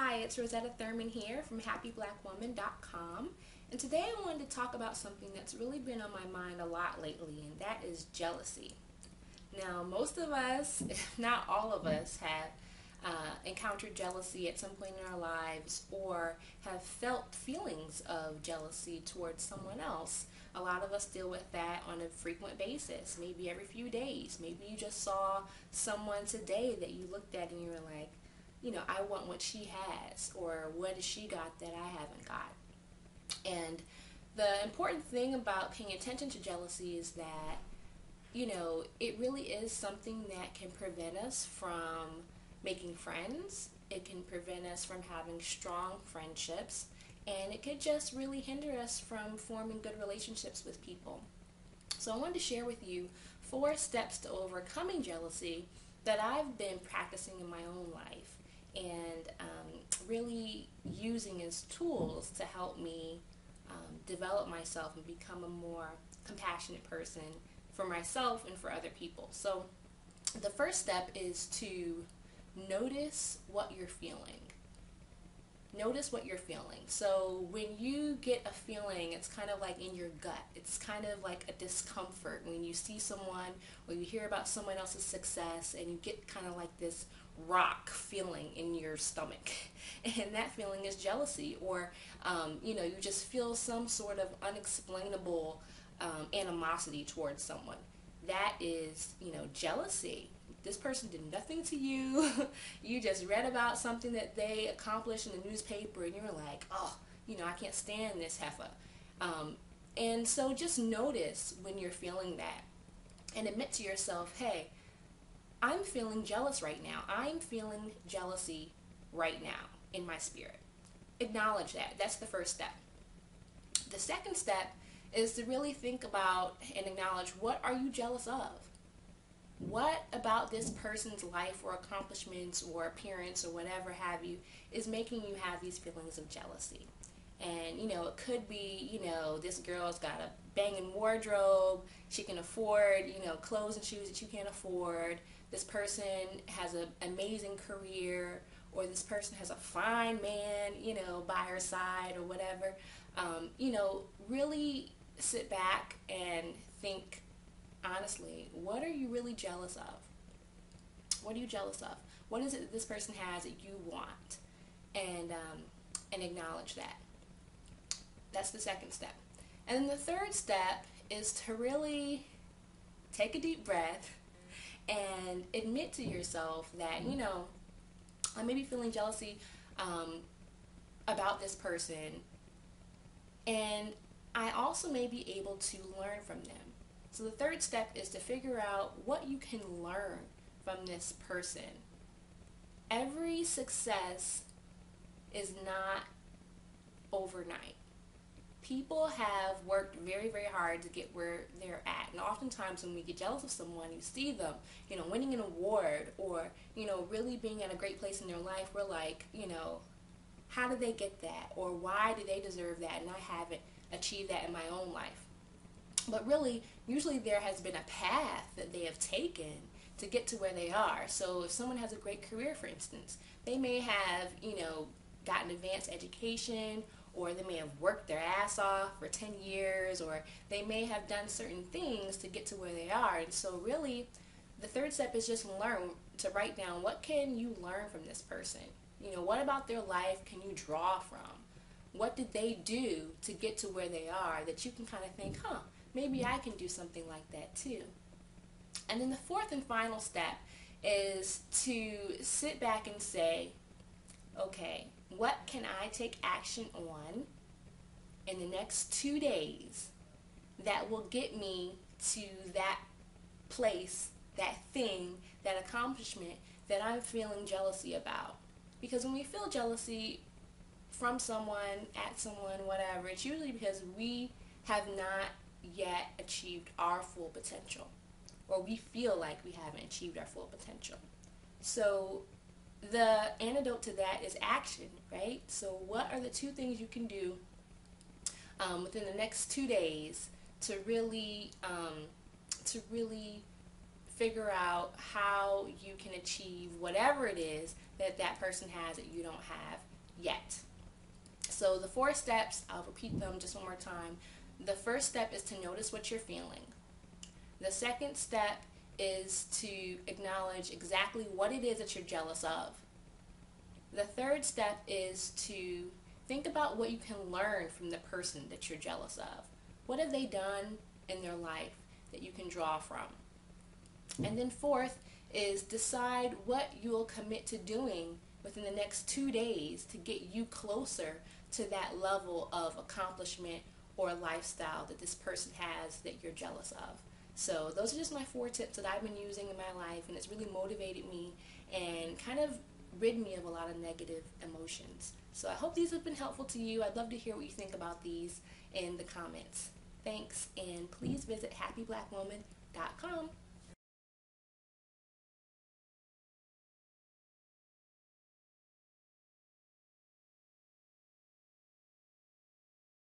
Hi, it's Rosetta Thurman here from HappyBlackWoman.com, and today I wanted to talk about something that's really been on my mind a lot lately, and that is jealousy. Now, most of us, if not all of us, have encountered jealousy at some point in our lives or have felt feelings of jealousy towards someone else. A lot of us deal with that on a frequent basis, maybe every few days. Maybe you just saw someone today that you looked at and you were like, I want what she has, or what has she got that I haven't got. And the important thing about paying attention to jealousy is that, it really is something that can prevent us from making friends. It can prevent us from having strong friendships, and it could just really hinder us from forming good relationships with people. So I wanted to share with you 4 steps to overcoming jealousy that I've been practicing in my own life and really using as tools to help me develop myself and become a more compassionate person for myself and for other people. So the first step is to notice what you're feeling. Notice what you're feeling. So when you get a feeling, it's kind of like in your gut. It's kind of like a discomfort when you see someone or you hear about someone else's success and you get kind of like this rock feeling in your stomach. And that feeling is jealousy, or you just feel some sort of unexplainable animosity towards someone. That is, jealousy. This person did nothing to you. You just read about something that they accomplished in the newspaper and you're like, oh, I can't stand this heifer. And so just notice when you're feeling that and admit to yourself, hey, I'm feeling jealous right now. I'm feeling jealousy right now in my spirit. Acknowledge that. That's the first step. The second step is to really think about and acknowledge, what are you jealous of? What about this person's life or accomplishments or appearance or whatever have you is making you have these feelings of jealousy? And, it could be, this girl's got a banging wardrobe. She can afford, clothes and shoes that you can't afford. This person has an amazing career, or this person has a fine man, by her side or whatever. Really sit back and think, honestly, what are you really jealous of? What are you jealous of? What is it that this person has that you want? And acknowledge that. That's the second step. And then the third step is to really take a deep breath and admit to yourself that, I may be feeling jealousy about this person, and I also may be able to learn from them. So the third step is to figure out what you can learn from this person. Every success is not overnight. People have worked very, very hard to get where they're at. And oftentimes when we get jealous of someone, you see them, winning an award or, really being at a great place in their life, we're like, how did they get that? Or why do they deserve that and I haven't achieved that in my own life? But really, usually there has been a path that they have taken to get to where they are. So if someone has a great career, for instance, they may have, gotten advanced education, or they may have worked their ass off for 10 years, or they may have done certain things to get to where they are. And so really, the third step is just to write down, what can you learn from this person? What about their life can you draw from? What did they do to get to where they are that you can kind of think, maybe I can do something like that too. And then the fourth and final step is to sit back and say, okay, what can I take action on in the next 2 days that will get me to that place, that thing, that accomplishment that I'm feeling jealousy about? Because when we feel jealousy from someone, at someone, whatever, it's usually because we have not yet achieved our full potential, or we feel like we haven't achieved our full potential. So the antidote to that is action, right? So what are the 2 things you can do within the next 2 days to really figure out how you can achieve whatever it is that that person has that you don't have yet. So the 4 steps, I'll repeat them just one more time. The first step is to notice what you're feeling. The second step is to acknowledge exactly what it is that you're jealous of. The third step is to think about what you can learn from the person that you're jealous of. What have they done in their life that you can draw from? And then fourth is decide what you'll commit to doing within the next 2 days to get you closer to that level of accomplishment or lifestyle that this person has that you're jealous of. So those are just my 4 tips that I've been using in my life, and it's really motivated me and kind of rid me of a lot of negative emotions. So I hope these have been helpful to you. I'd love to hear what you think about these in the comments. Thanks, and please visit happyblackwoman.com.